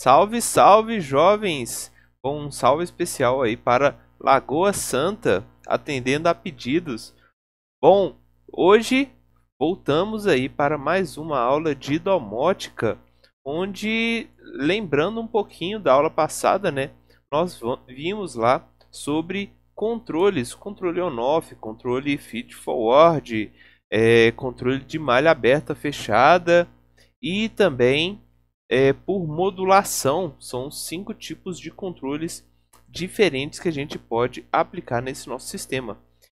Salve, salve, jovens! Um salve especial aí para Lagoa Santa, atendendo a pedidos. Bom, hoje voltamos aí para mais uma aula de domótica, onde, lembrando um pouquinho da aula passada, né, nós vimos lá sobre controles, controle on-off, controle feed-forward, controle de malha aberta, fechada e também por modulação. São 5 tipos de controles diferentes que a gente pode aplicar nesse nosso sistema.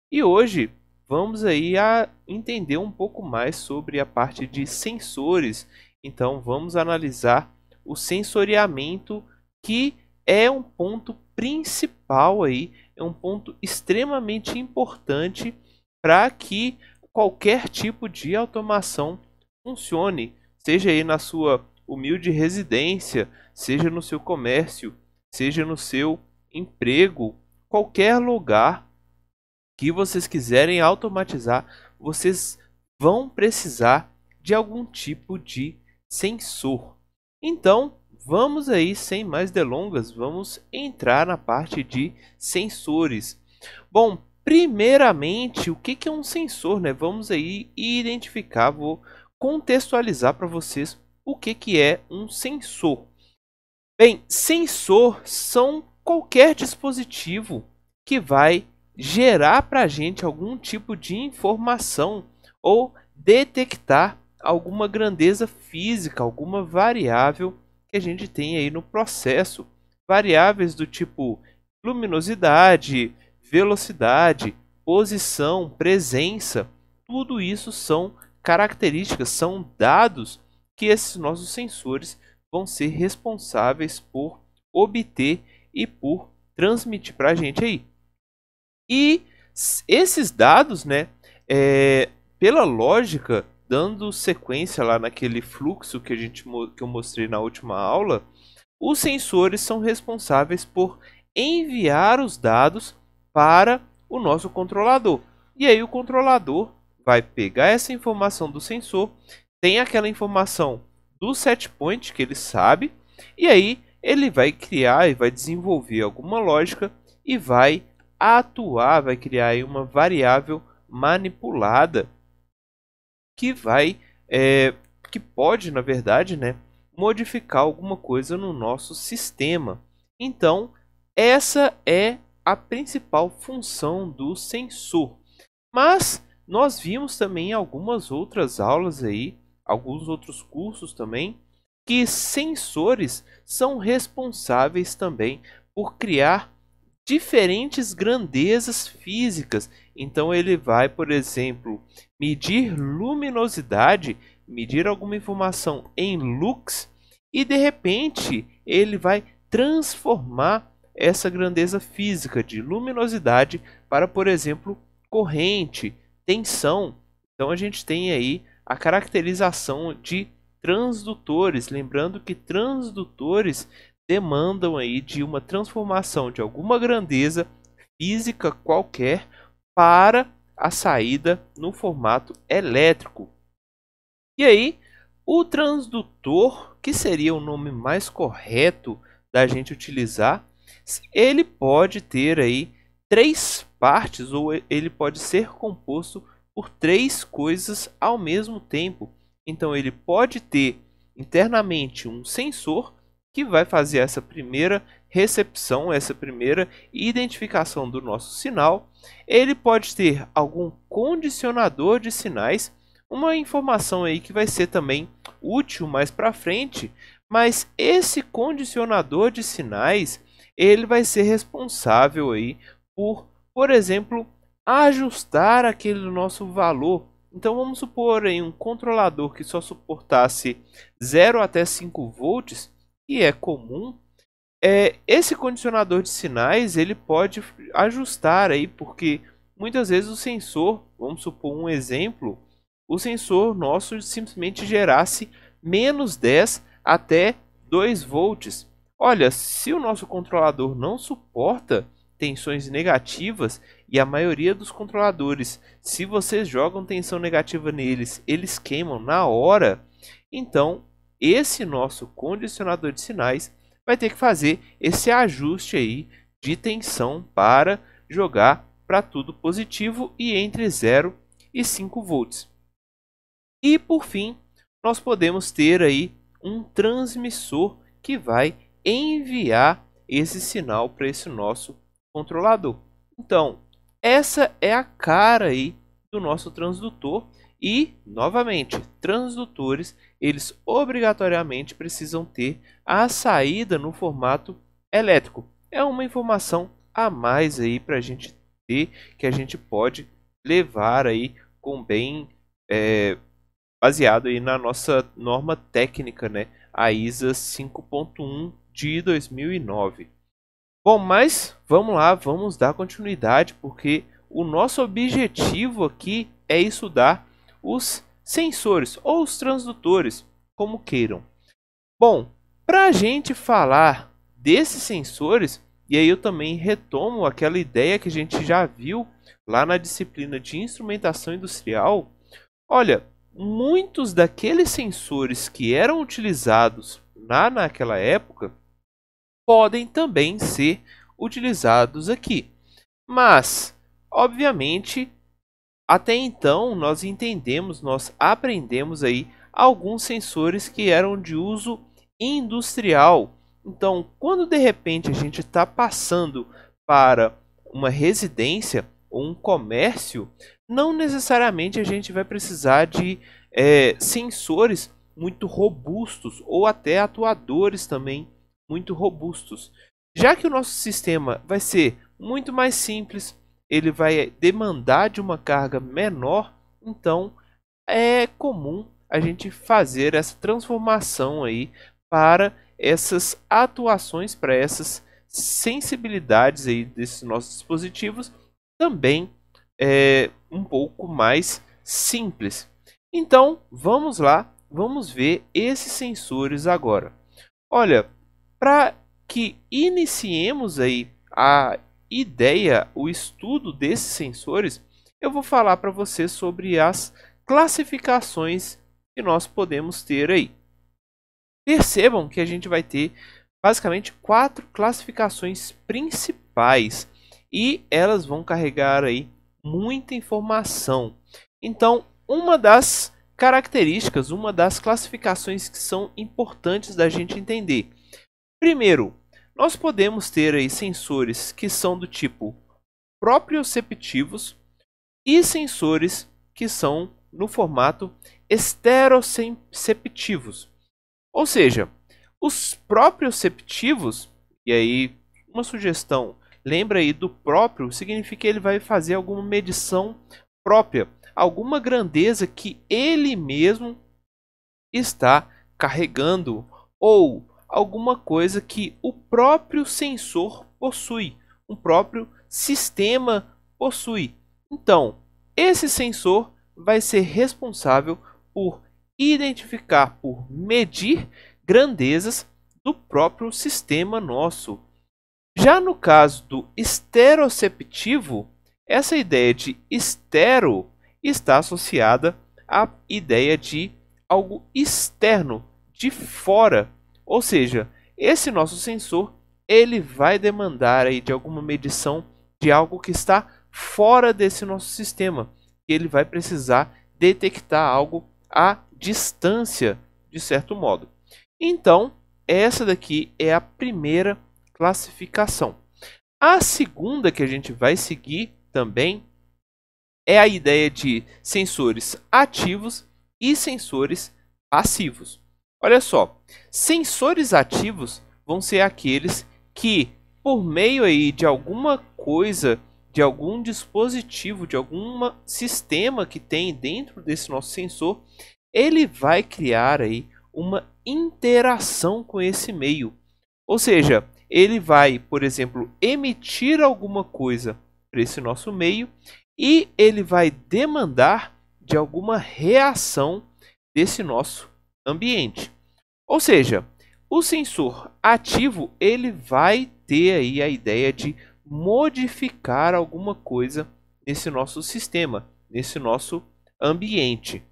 E hoje vamos aí a entender um pouco mais sobre a parte de sensores. Então vamos analisar o sensoriamento, que é um ponto principal aí, é um ponto extremamente importante para que qualquer tipo de automação funcione, seja aí na sua humilde residência, seja no seu comércio, seja no seu emprego, qualquer lugar que vocês quiserem automatizar, vocês vão precisar de algum tipo de sensor. Então, vamos aí, sem mais delongas, vamos entrar na parte de sensores. Bom, primeiramente, o que é um sensor, né? Vamos aí identificar, vou contextualizar para vocês o que é um sensor. Bem, sensor são qualquer dispositivo que vai gerar para a gente algum tipo de informação ou detectar alguma grandeza física, alguma variável que a gente tem aí no processo. Variáveis do tipo luminosidade, velocidade, posição, presença, tudo isso são características, são dados que esses nossos sensores vão ser responsáveis por obter e por transmitir para a gente aí. E esses dados, né, pela lógica, dando sequência lá naquele fluxo que eu mostrei na última aula, os sensores são responsáveis por enviar os dados para o nosso controlador. E aí o controlador vai pegar essa informação do sensor, tem aquela informação do setpoint que ele sabe, e aí ele vai criar e vai desenvolver alguma lógica e vai atuar, vai criar aí uma variável manipulada que que pode, na verdade, né, modificar alguma coisa no nosso sistema. Então, essa é a principal função do sensor. Mas nós vimos também algumas outras aulas aí, alguns outros cursos também, que sensores são responsáveis também por criar diferentes grandezas físicas. Então ele vai, por exemplo, medir luminosidade, medir alguma informação em lux, e de repente ele vai transformar essa grandeza física de luminosidade para, por exemplo, corrente, tensão. Então a gente tem aí a caracterização de transdutores, lembrando que transdutores demandam aí de uma transformação de alguma grandeza física qualquer para a saída no formato elétrico. E aí, o transdutor, que seria o nome mais correto da gente utilizar, ele pode ter aí 3 partes, ou ele pode ser composto por 3 coisas ao mesmo tempo. Então ele pode ter internamente um sensor que vai fazer essa primeira recepção, essa primeira identificação do nosso sinal. Ele pode ter algum condicionador de sinais, uma informação aí que vai ser também útil mais para frente, mas esse condicionador de sinais, ele vai ser responsável aí por exemplo, ajustar aquele nosso valor. Então vamos supor aí um controlador que só suportasse 0 até 5 volts, que é comum. Esse condicionador de sinais ele pode ajustar aí, porque muitas vezes o sensor, vamos supor um exemplo, o sensor nosso simplesmente gerasse menos 10 até 2 volts. Olha, se o nosso controlador não suporta tensões negativas, e a maioria dos controladores, se vocês jogam tensão negativa neles, eles queimam na hora, então esse nosso condicionador de sinais vai ter que fazer esse ajuste aí de tensão para jogar para tudo positivo e entre 0 e 5 volts. E por fim, nós podemos ter aí um transmissor que vai enviar esse sinal para esse nosso controlador. Então, essa é a cara aí do nosso transdutor e, novamente, transdutores, eles obrigatoriamente precisam ter a saída no formato elétrico. É uma informação a mais aí para a gente ter, que a gente pode levar aí com bem baseado aí na nossa norma técnica, né? A ISA 5.1 de 2009. Bom, mas vamos lá, vamos dar continuidade, porque o nosso objetivo aqui é estudar os sensores ou os transdutores, como queiram. Bom, para a gente falar desses sensores, e aí eu também retomo aquela ideia que a gente já viu lá na disciplina de instrumentação industrial. Olha, muitos daqueles sensores que eram utilizados naquela época podem também ser utilizados aqui. Mas, obviamente, até então nós aprendemos aí alguns sensores que eram de uso industrial. Então, quando de repente a gente está passando para uma residência ou um comércio, não necessariamente a gente vai precisar de sensores muito robustos ou até atuadores também muito robustos. Já que o nosso sistema vai ser muito mais simples, ele vai demandar de uma carga menor, então é comum a gente fazer essa transformação aí para essas atuações, para essas sensibilidades aí desses nossos dispositivos também um pouco mais simples. Então vamos lá, vamos ver esses sensores agora. Olha, para que iniciemos aí a ideia, o estudo desses sensores, eu vou falar para você sobre as classificações que nós podemos ter aí. Percebam que a gente vai ter basicamente 4 classificações principais e elas vão carregar aí muita informação. Então, uma das características, uma das classificações que são importantes da gente entender. Primeiro, nós podemos ter aí sensores que são do tipo proprioceptivos e sensores que são no formato esteroceptivos. Ou seja, os proprioceptivos, e aí uma sugestão, lembra aí do próprio, significa que ele vai fazer alguma medição própria, alguma grandeza que ele mesmo está carregando ou alguma coisa que o próprio sensor possui, um próprio sistema possui. Então, esse sensor vai ser responsável por identificar, por medir grandezas do próprio sistema nosso. Já no caso do esteroceptivo, essa ideia de estero está associada à ideia de algo externo, de fora. Ou seja, esse nosso sensor ele vai demandar aí de alguma medição de algo que está fora desse nosso sistema. Ele vai precisar detectar algo à distância, de certo modo. Então, essa daqui é a primeira classificação. A segunda que a gente vai seguir também é a ideia de sensores ativos e sensores passivos. Olha só, sensores ativos vão ser aqueles que, por meio aí de alguma coisa, de algum dispositivo, de algum sistema que tem dentro desse nosso sensor, ele vai criar aí uma interação com esse meio. Ou seja, ele vai, por exemplo, emitir alguma coisa para esse nosso meio e ele vai demandar de alguma reação desse nosso ambiente. Ou seja, o sensor ativo ele vai ter aí a ideia de modificar alguma coisa nesse nosso sistema, nesse nosso ambiente.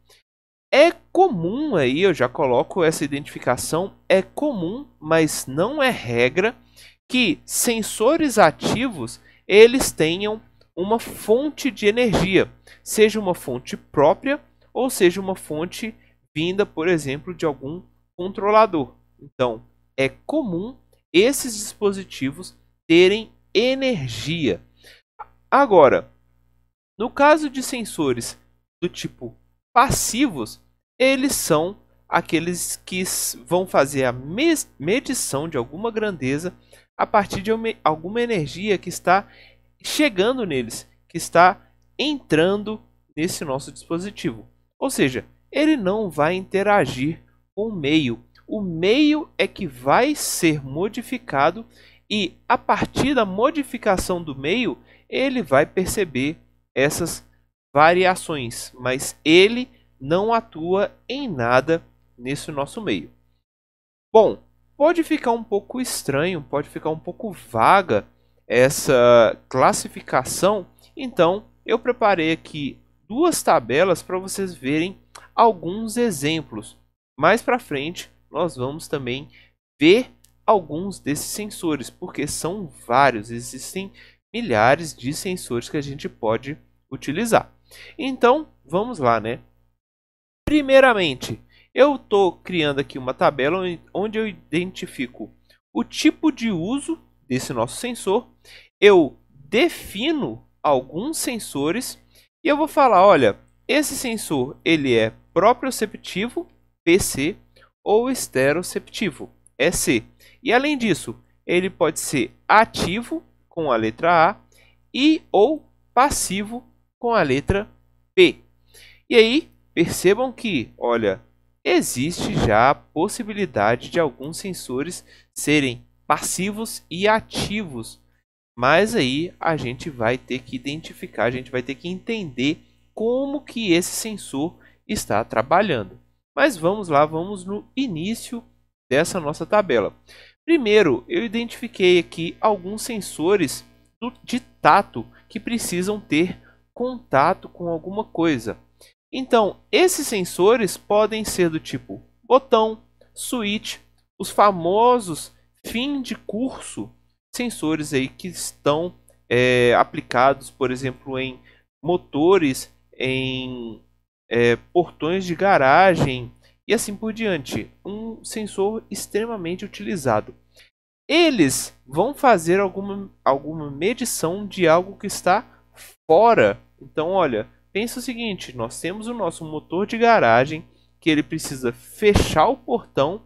É comum aí, eu já coloco essa identificação, é comum, mas não é regra, que sensores ativos eles tenham uma fonte de energia, seja uma fonte própria ou seja uma fonte vinda, por exemplo, de algum controlador. Então, é comum esses dispositivos terem energia. Agora, no caso de sensores do tipo passivos, eles são aqueles que vão fazer a medição de alguma grandeza a partir de alguma energia que está chegando neles, que está entrando nesse nosso dispositivo. Ou seja, ele não vai interagir com o meio. O meio é que vai ser modificado e a partir da modificação do meio, ele vai perceber essas variações, mas ele não atua em nada nesse nosso meio. Bom, pode ficar um pouco estranho, pode ficar um pouco vaga essa classificação, então eu preparei aqui duas tabelas para vocês verem alguns exemplos. Mais para frente, nós vamos também ver alguns desses sensores, porque são vários, existem milhares de sensores que a gente pode utilizar. Então, vamos lá, né? Primeiramente, eu estou criando aqui uma tabela onde eu identifico o tipo de uso desse nosso sensor, eu defino alguns sensores e eu vou falar, olha, esse sensor ele é proprioceptivo, PC, ou esteroceptivo, EC. E além disso, ele pode ser ativo com a letra A e ou passivo com a letra P. E aí, percebam que, olha, existe já a possibilidade de alguns sensores serem passivos e ativos. Mas aí a gente vai ter que identificar, a gente vai ter que entender como que esse sensor está trabalhando. Mas vamos lá, vamos no início dessa nossa tabela. Primeiro, eu identifiquei aqui alguns sensores de tato que precisam ter contato com alguma coisa. Então, esses sensores podem ser do tipo botão, switch, os famosos fim de curso, sensores aí que estão aplicados, por exemplo, em motores, em portões de garagem e assim por diante. Um sensor extremamente utilizado. Eles vão fazer alguma medição de algo que está fora. Então, olha, pensa o seguinte, nós temos o nosso motor de garagem, que ele precisa fechar o portão,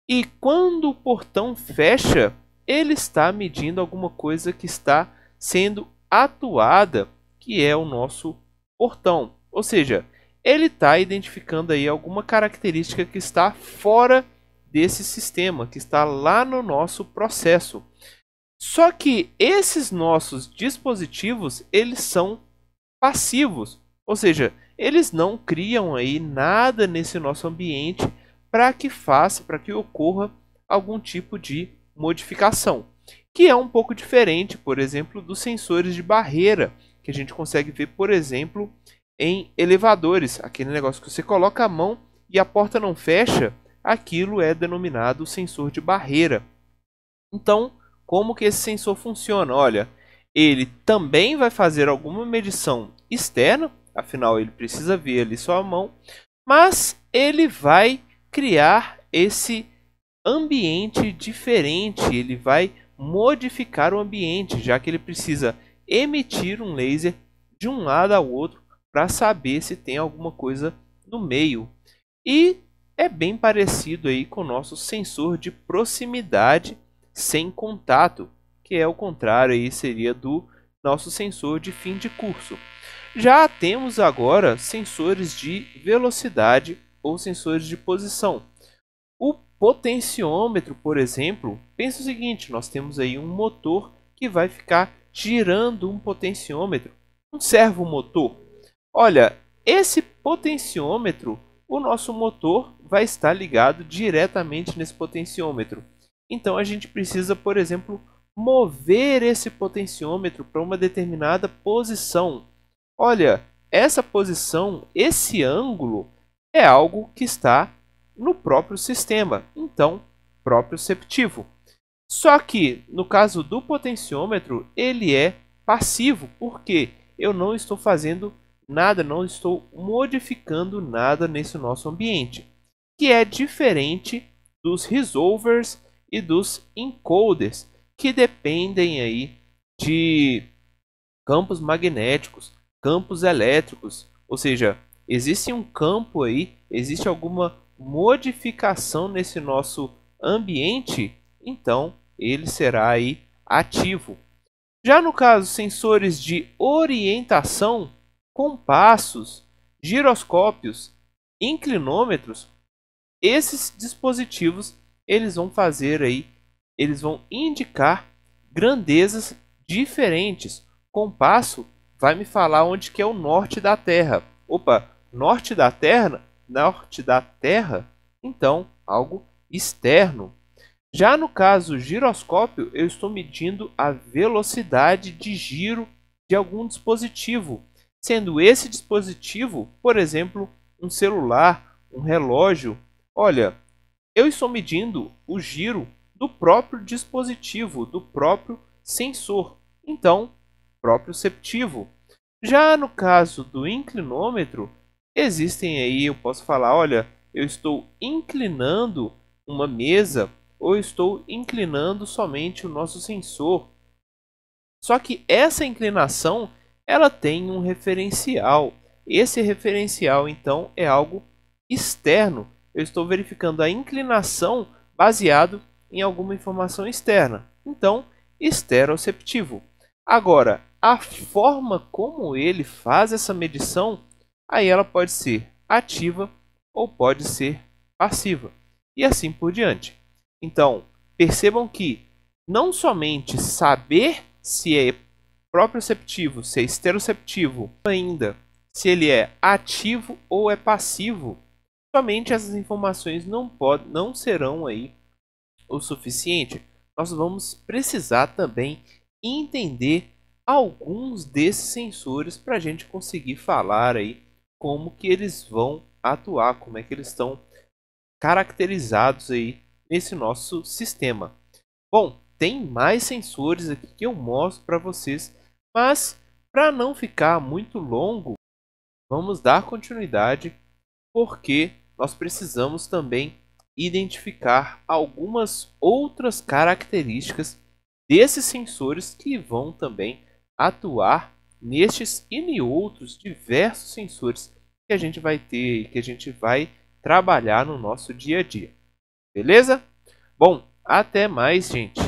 e quando o portão fecha, ele está medindo alguma coisa que está sendo atuada, que é o nosso portão. Ou seja, ele está identificando aí alguma característica que está fora desse sistema, que está lá no nosso processo. Só que esses nossos dispositivos, eles são passivos, ou seja, eles não criam aí nada nesse nosso ambiente para que ocorra algum tipo de modificação, que é um pouco diferente, por exemplo, dos sensores de barreira, que a gente consegue ver, por exemplo, em elevadores, aquele negócio que você coloca a mão e a porta não fecha, aquilo é denominado sensor de barreira. Então, como que esse sensor funciona? Olha, ele também vai fazer alguma medição externa, afinal ele precisa ver ali sua mão, mas ele vai criar esse ambiente diferente, ele vai modificar o ambiente, já que ele precisa emitir um laser de um lado ao outro para saber se tem alguma coisa no meio. E é bem parecido aí com o nosso sensor de proximidade sem contato, que é o contrário aí seria do nosso sensor de fim de curso. Já temos agora sensores de velocidade ou sensores de posição. O potenciômetro, por exemplo, pensa o seguinte, nós temos aí um motor que vai ficar girando um potenciômetro, um servomotor. Olha, esse potenciômetro, o nosso motor vai estar ligado diretamente nesse potenciômetro. Então a gente precisa, por exemplo, mover esse potenciômetro para uma determinada posição. Olha, essa posição, esse ângulo é algo que está no próprio sistema, então proprioceptivo. Só que no caso do potenciômetro, ele é passivo, porque eu não estou fazendo nada, não estou modificando nada nesse nosso ambiente, que é diferente dos resolvers e dos encoders, que dependem aí de campos magnéticos, campos elétricos, ou seja, existe um campo aí, existe alguma modificação nesse nosso ambiente, então ele será aí ativo. Já no caso sensores de orientação, compassos, giroscópios, inclinômetros, esses dispositivos eles vão fazer aí, eles vão indicar grandezas diferentes. Compasso vai me falar onde que é o norte da Terra. Opa, norte da Terra? Norte da Terra? Então, algo externo. Já no caso giroscópio, eu estou medindo a velocidade de giro de algum dispositivo, sendo esse dispositivo, por exemplo, um celular, um relógio. Olha, eu estou medindo o giro do próprio dispositivo, do próprio sensor, então proprioceptivo. Já no caso do inclinômetro, existem aí, eu posso falar, olha, eu estou inclinando uma mesa ou estou inclinando somente o nosso sensor. Só que essa inclinação, ela tem um referencial. Esse referencial, então, é algo externo. Eu estou verificando a inclinação baseado em alguma informação externa. Então, estereoceptivo. Agora, a forma como ele faz essa medição, aí ela pode ser ativa ou pode ser passiva. E assim por diante. Então, percebam que não somente saber se é proprioceptivo, se é estereoceptivo, ainda se ele é ativo ou é passivo, somente essas informações não serão aí o suficiente. Nós vamos precisar também entender alguns desses sensores para a gente conseguir falar aí como que eles vão atuar, como é que eles estão caracterizados aí nesse nosso sistema. Bom, tem mais sensores aqui que eu mostro para vocês, mas para não ficar muito longo, vamos dar continuidade porque nós precisamos também identificar algumas outras características desses sensores que vão também atuar nestes e em outros diversos sensores que a gente vai ter e que a gente vai trabalhar no nosso dia a dia. Beleza? Bom, até mais, gente!